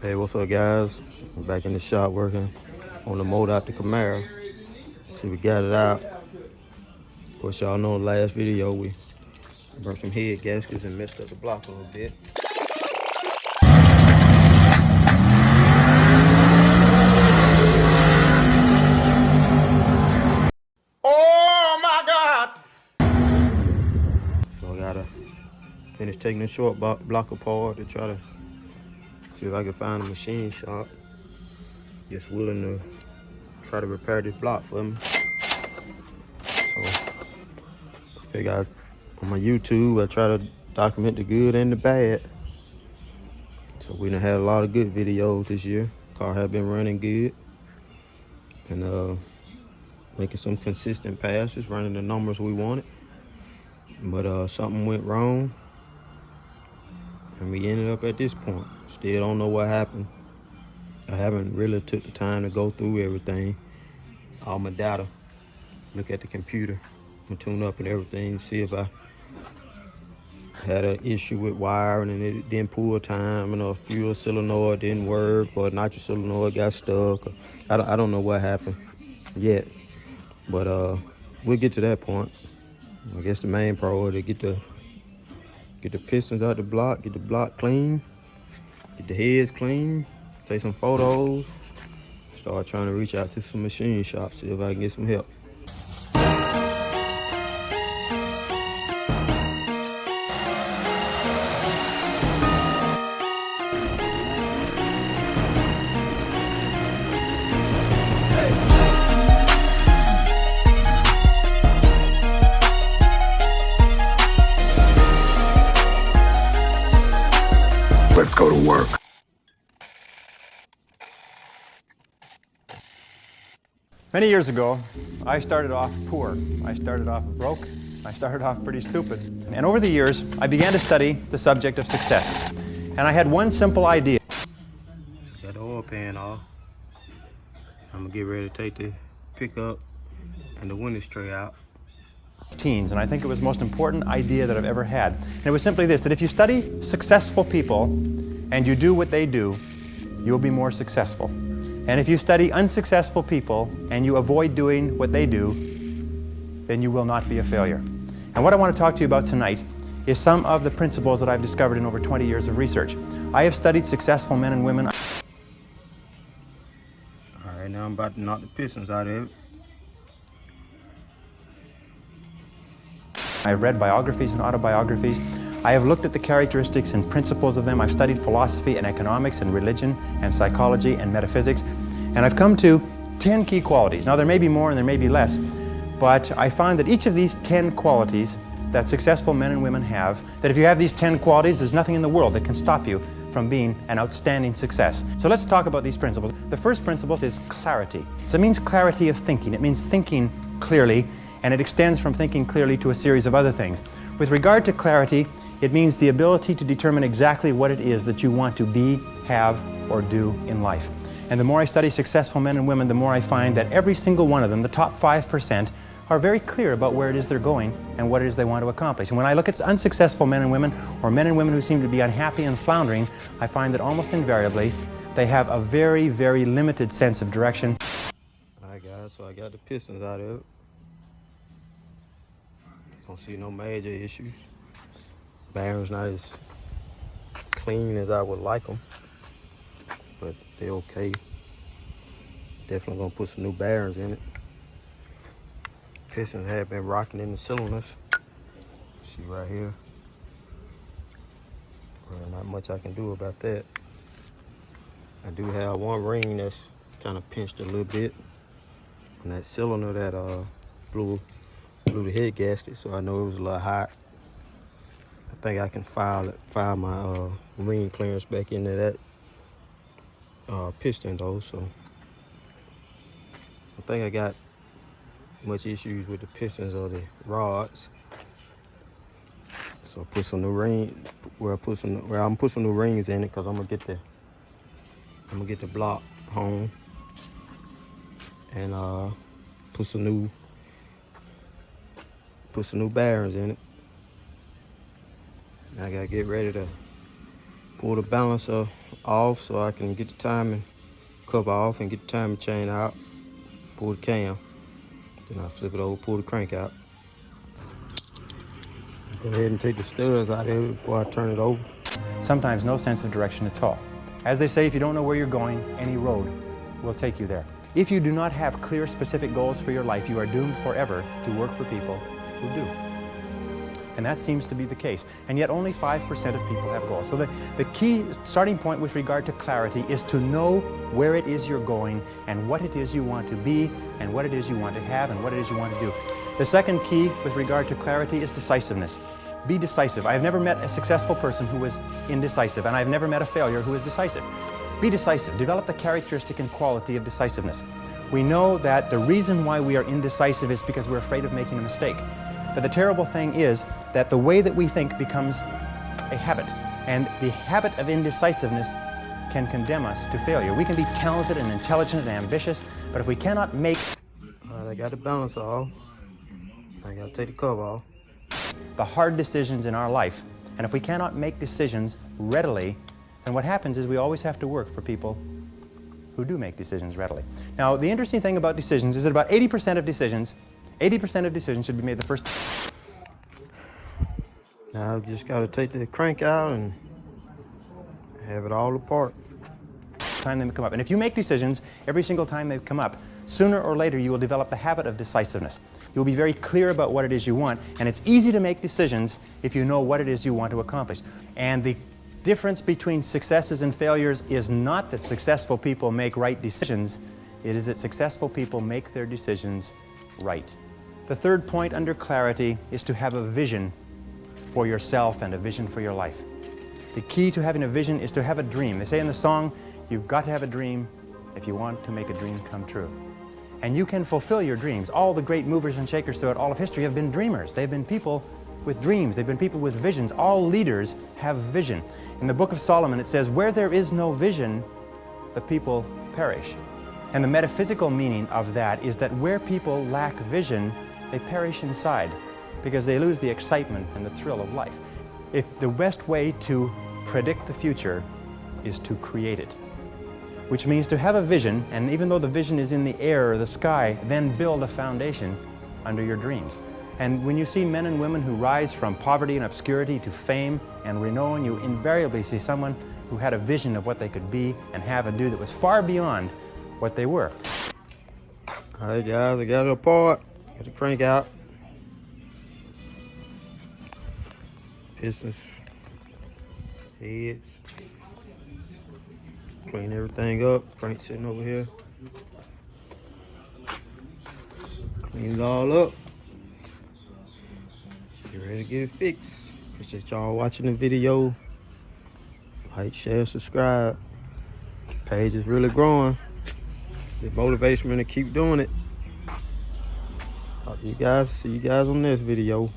Hey, what's up, guys? I'm back in the shop working on the motor out the Camaro. See, we got it out. Of course, y'all know the last video we burnt some head gaskets and messed up the block a little bit. Oh my God! So I gotta finish taking the short block apart to try to see if I can find a machine shop just willing to try to repair this block for me. So I figure on my YouTube I try to document the good and the bad. So we done had a lot of good videos this year. Car have been running good and making some consistent passes, running the numbers we wanted. But something went wrong and we ended up at this point. Still don't know what happened. I haven't really took the time to go through everything, all my data, look at the computer and tune up and everything, see if I had an issue with wiring and it didn't pull time, and a fuel solenoid didn't work, or a nitrous solenoid got stuck. I don't know what happened yet, but we'll get to that point. I guess the main priority, get the pistons out the block, get the block clean, get the heads clean, take some photos, start trying to reach out to some machine shops, see if I can get some help. Let's go to work. Many years ago, I started off poor. I started off broke. I started off pretty stupid. And over the years, I began to study the subject of success. And I had one simple idea. Got the oil pan off. I'm gonna get ready to take the pickup and the window tray out. Teens, and I think it was the most important idea that I've ever had. And it was simply this, that if you study successful people and you do what they do, you'll be more successful. And if you study unsuccessful people and you avoid doing what they do, then you will not be a failure. And what I want to talk to you about tonight is some of the principles that I've discovered in over 20 years of research. I have studied successful men and women. All right, now I'm about to knock the pistons out of it. I've read biographies and autobiographies. I have looked at the characteristics and principles of them. I've studied philosophy and economics and religion and psychology and metaphysics. And I've come to 10 key qualities. Now there may be more and there may be less, but I find that each of these 10 qualities that successful men and women have, that if you have these 10 qualities, there's nothing in the world that can stop you from being an outstanding success. So let's talk about these principles. The first principle is clarity. So it means clarity of thinking. It means thinking clearly, and it extends from thinking clearly to a series of other things. With regard to clarity, it means the ability to determine exactly what it is that you want to be, have, or do in life. And the more I study successful men and women, the more I find that every single one of them, the top 5%, are very clear about where it is they're going and what it is they want to accomplish. And when I look at unsuccessful men and women, or men and women who seem to be unhappy and floundering, I find that almost invariably they have a very, very limited sense of direction. All right, guys, so I got the pistons out of it. Don't see no major issues. Bearings not as clean as I would like them, but they're okay. Definitely gonna put some new bearings in it. Pistons have been rocking in the cylinders. See right here. Well, not much I can do about that. I do have one ring that's kind of pinched a little bit on that cylinder that blew the head gasket, so I know it was a little hot. I think I can file my ring clearance back into that piston though, so I think I got much issues with the pistons or the rods. So put some new ring. I'm put some new rings in it because I'm gonna get the block home and put some new bearings in it. I gotta get ready to pull the balancer off so I can get the timing cover off and get the timing chain out. Pull the cam. Then I flip it over, pull the crank out. Go ahead and take the studs out of it before I turn it over. Sometimes no sense of direction at all. As they say, if you don't know where you're going, any road will take you there. If you do not have clear, specific goals for your life, you are doomed forever to work for people who do. And that seems to be the case. And yet only 5% of people have goals. So the key starting point with regard to clarity is to know where it is you're going and what it is you want to be and what it is you want to have and what it is you want to do. The second key with regard to clarity is decisiveness. Be decisive. I have never met a successful person who was indecisive, and I've never met a failure who is decisive. Be decisive. Develop the characteristic and quality of decisiveness. We know that the reason why we are indecisive is because we're afraid of making a mistake. But the terrible thing is that the way that we think becomes a habit, and the habit of indecisiveness can condemn us to failure. We can be talented and intelligent and ambitious, but if we cannot make... All right, I got the balance off. I gotta take the cover off. The hard decisions in our life, and if we cannot make decisions readily, then what happens is we always have to work for people who do make decisions readily. Now, the interesting thing about decisions is that about 80% of decisions should be made the first. Now I just gotta take the crank out and have it all apart. Time they come up. And if you make decisions every single time they come up, sooner or later you will develop the habit of decisiveness. You'll be very clear about what it is you want, and it's easy to make decisions if you know what it is you want to accomplish. And the difference between successes and failures is not that successful people make right decisions, it is that successful people make their decisions right. The third point under clarity is to have a vision for yourself and a vision for your life. The key to having a vision is to have a dream. They say in the song, you've got to have a dream if you want to make a dream come true. And you can fulfill your dreams. All the great movers and shakers throughout all of history have been dreamers. They've been people with dreams. They've been people with visions. All leaders have vision. In the book of Solomon it says, where there is no vision, the people perish. And the metaphysical meaning of that is that where people lack vision, they perish inside because they lose the excitement and the thrill of life. If the best way to predict the future is to create it, which means to have a vision, and even though the vision is in the air or the sky, then build a foundation under your dreams. And when you see men and women who rise from poverty and obscurity to fame and renown, you invariably see someone who had a vision of what they could be and have and do that was far beyond what they were. All right, guys, I got it apart. Got the crank out. Pistons, heads. Clean everything up. Crank sitting over here. Clean it all up. Get ready to get it fixed. Appreciate y'all watching the video. Like, share, subscribe. Page is really growing. It motivates me to keep doing it. Talk to you guys. See you guys on this video.